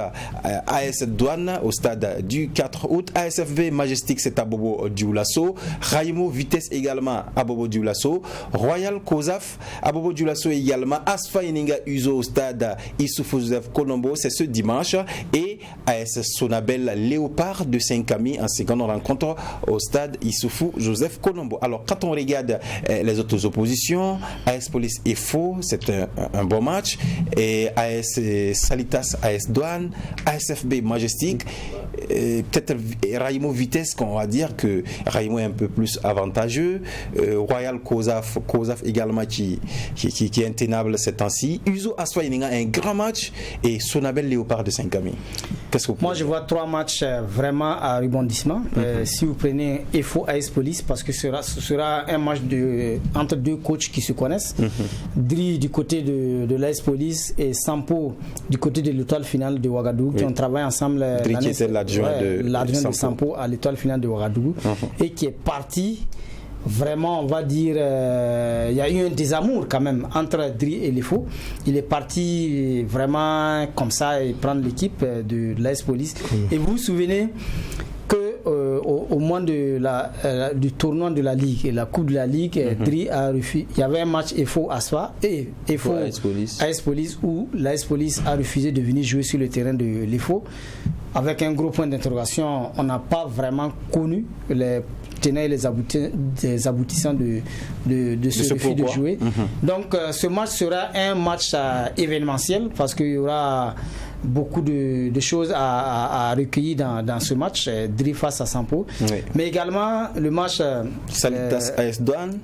AS Douane au stade du 4 août. ASFV Majestic, c'est à Bobo Dioulasso. Raimo Vitesse également également Abobo Dioulasso, Royal Kozaf, Abobo Dioulasso également, Asfa Eninga Uzo au stade Issoufou Joseph Colombo, c'est ce dimanche, et AS Sonabel Léopard de Saint-Camille en seconde rencontre au stade Issoufou Joseph Colombo. Alors quand on regarde les autres oppositions, AS Police et Faux, c'est un bon match, et AS Salitas, AS Douane, ASFB Majestic, peut-être Raimo Vitesse, qu'on va dire que Raimo est un peu plus avantageux, Royal Kozaf également qui est intenable ces temps-ci, Uzo Aswa Eninga un grand match, et Sonabel Léopard de Saint-Camille. Qu'est-ce que vous Moi je vois 3 matchs vraiment à rebondissement. Si vous prenez EFO AS Police, parce que ce sera un match entre 2 coachs qui se connaissent, Dri du côté de l'AS Police et Sampo du côté de l'étoile finale de Ouagadougou, qui ont travaillé ensemble. Dri qui était l'adjoint de Sampo à l'étoile finale de Ouagadougou, et qui est parti. Vraiment, on va dire, il y a eu un désamour quand même entre Dri et l'EFO. Il est parti vraiment comme ça et prendre l'équipe de l'AS Police. Et vous vous souvenez que au moment du tournoi de la Ligue et la Coupe de la Ligue, Dri a refusé. Il y avait un match EFO Asfa et EFO AS Police où l'AS Police a refusé de venir jouer sur le terrain de l'EFO. Avec un gros point d'interrogation, on n'a pas vraiment connu les tenants et les aboutissants de ce refus de jouer. Donc ce match sera un match événementiel parce qu'il y aura beaucoup de choses à recueillir dans ce match, Dri face à Sampo. Mais également le match Salitas AS Douane.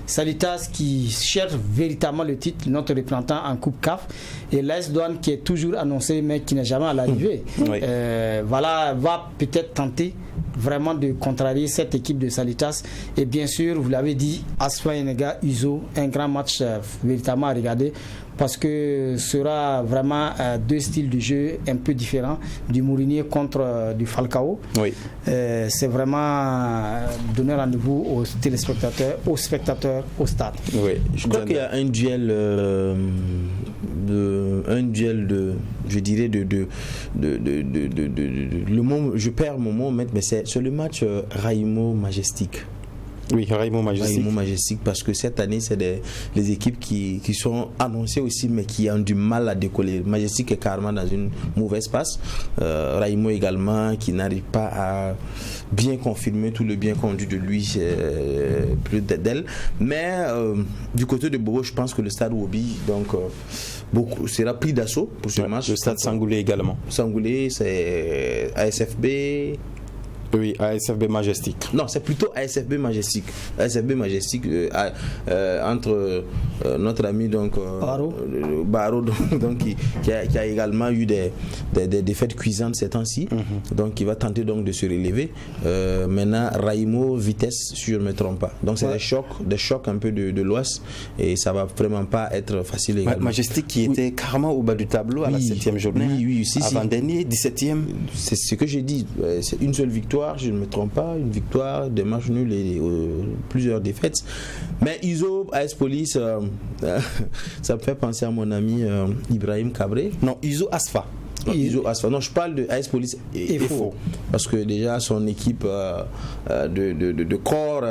Salitas qui cherche véritablement le titre, notre représentant en Coupe CAF, et l'AS Douane qui est toujours annoncé mais qui n'est jamais à l'arrivée. Voilà, va peut-être tenter vraiment de contrarier cette équipe de Salitas. Et bien sûr, vous l'avez dit, Asfa Enega Uzo, un grand match véritablement à regarder, parce que ce sera vraiment 2 styles de jeu un peu différents, du Mourinier contre du Falcao. C'est vraiment donner rendez-vous aux téléspectateurs, aux spectateurs, au stade. Je crois qu'il y a un duel je dirais le mot, je perds mon mot, mais c'est le match Raimo Majestic. Oui, Raimo Majestic, parce que cette année, c'est les équipes qui sont annoncées aussi, mais qui ont du mal à décoller. Majestic est carrément dans une mauvaise passe. Raimo également, qui n'arrive pas à bien confirmer tout le bien conduit de lui, plus d'elle. Mais du côté de Bobo, je pense que le stade Wobi, beaucoup sera pris d'assaut pour ce match. Le stade Sangoulé également. Sangoulé, c'est ASFB. Oui, ASFB Majestic. Non, c'est plutôt ASFB Majestic. ASFB Majestic entre notre ami Baro qui a également eu des défaites cuisantes ces temps-ci. Donc il va tenter donc de se relever. Maintenant Raimo Vitesse, si je ne me trompe pas. Donc c'est des chocs un peu de l'Ouest, et ça va vraiment pas être facile également. Majestic qui était carrément au bas du tableau à la 7e journée. Avant-dernier, 17e. C'est ce que j'ai dit. C'est une seule victoire, je ne me trompe pas, une victoire, des matchs nuls et plusieurs défaites. Mais Iso AS Police, ça me fait penser à mon ami Ibrahim Cabré. Non, Iso Asfa. Non, je parle de AS Police et FO, parce que déjà son équipe de corps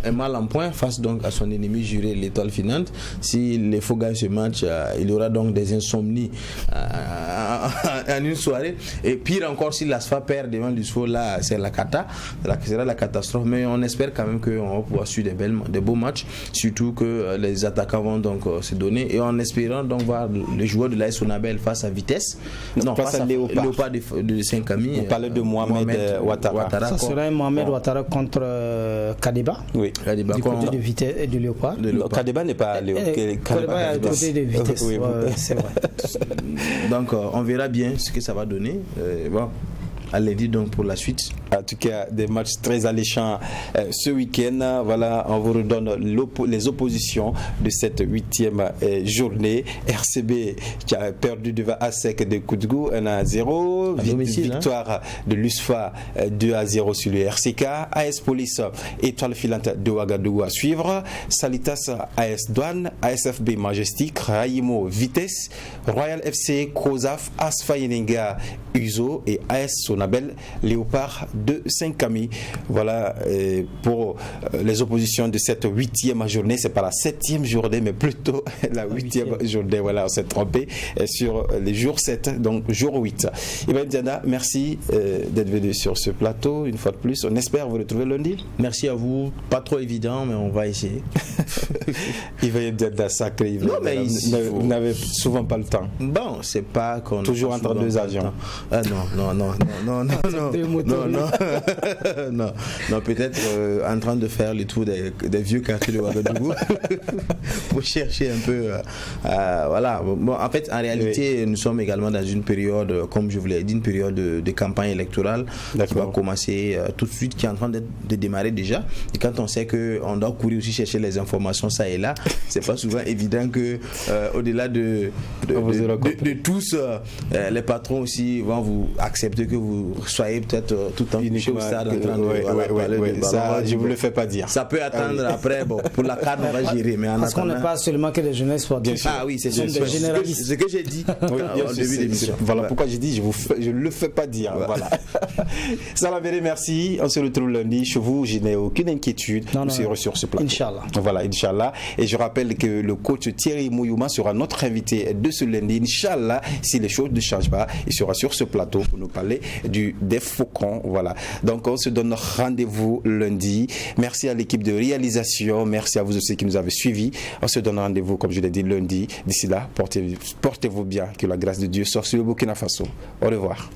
est mal en point face donc à son ennemi juré, l'étoile finante. Si les FO gagnent ce match, il y aura donc des insomnies en une soirée, et pire encore si l'ASFA perd devant l'USFO, là c'est la cata, sera la catastrophe. Mais on espère quand même qu'on va pouvoir suivre des beaux matchs, surtout que les attaquants vont donc se donner, et en espérant donc voir les joueurs de l'AS Sonabel face à Vitesse. Non, face à Léopard de Saint-Camille. On parlait de Mohamed Ouattara. Ça serait un Mohamed Ouattara contre Kadeba. Oui, Kadeba du côté de Vitesse et de Léopard. Kadeba n'est pas Léopard. Kadeba est du côté de Vitesse. C'est vrai. Donc on verra bien ce que ça va donner. À lundi donc pour la suite. En tout cas, des matchs très alléchants ce week-end. Voilà, on vous redonne les oppositions de cette 8e journée. RCB qui a perdu devant ASEC de Koudgou 1-0. Victoire de l'USFA 2-0 sur le RCK. AS Police, étoile filante de Ouagadougou à suivre. Salitas AS Douane, ASFB Majestic, Raimo Vitesse, Royal FC, Kozaf, Asfa Yenenga Uzo et AS Sonabel Léopard de Saint-Camille. Voilà pour les oppositions de cette 8e journée. C'est pas la 7e journée, mais plutôt la 8e journée. Voilà, on s'est trompé sur les jours 7, donc jour 8. Ibrahim Dianda, merci d'être venu sur ce plateau une fois de plus. On espère vous retrouver lundi. Merci à vous. Pas trop évident, mais on va essayer. Ibrahim Dianda, sacré. Non, mais vous n'avez souvent pas le temps. Bon, c'est pas qu'on toujours entre deux avions. Non, peut-être en train de faire le tour des vieux quartiers de Ouagadougou pour chercher un peu. Voilà. Bon, en fait, en réalité, nous sommes également dans une période, comme je vous l'ai dit, une période de campagne électorale qui va commencer tout de suite, qui est en train de démarrer déjà. Et quand on sait qu'on doit courir aussi chercher les informations ça et là, c'est pas souvent évident que au-delà de tous, les patrons aussi vont vous accepter que vous soyez peut-être tout le temps couché au stade en train de ça, je ne vous le fais pas dire. Ça peut attendre après, bon, pour la carte on va gérer, mais parce qu'on n'est pas seulement que des jeunesses sportifs. Ah oui, c'est des généralistes. Ce que j'ai dit au début de l'émission. Voilà pourquoi j'ai dit je ne le fais pas dire. Voilà. Salaméré, merci. On se retrouve lundi. Chez vous, je n'ai aucune inquiétude. Vous serez sur ce plateau. Inch'Allah. Voilà, Inch'Allah. Et je rappelle que le coach Thierry Mouyouma sera notre invité de ce lundi. Inch'Allah, si les choses ne changent pas, il sera sur ce plateau pour nous parler des faucons. Voilà. Donc, on se donne rendez-vous lundi. Merci à l'équipe de réalisation. Merci à vous aussi qui nous avez suivis. On se donne rendez-vous, comme je l'ai dit, lundi. D'ici là, portez-vous bien. Que la grâce de Dieu soit sur le Burkina Faso. Au revoir.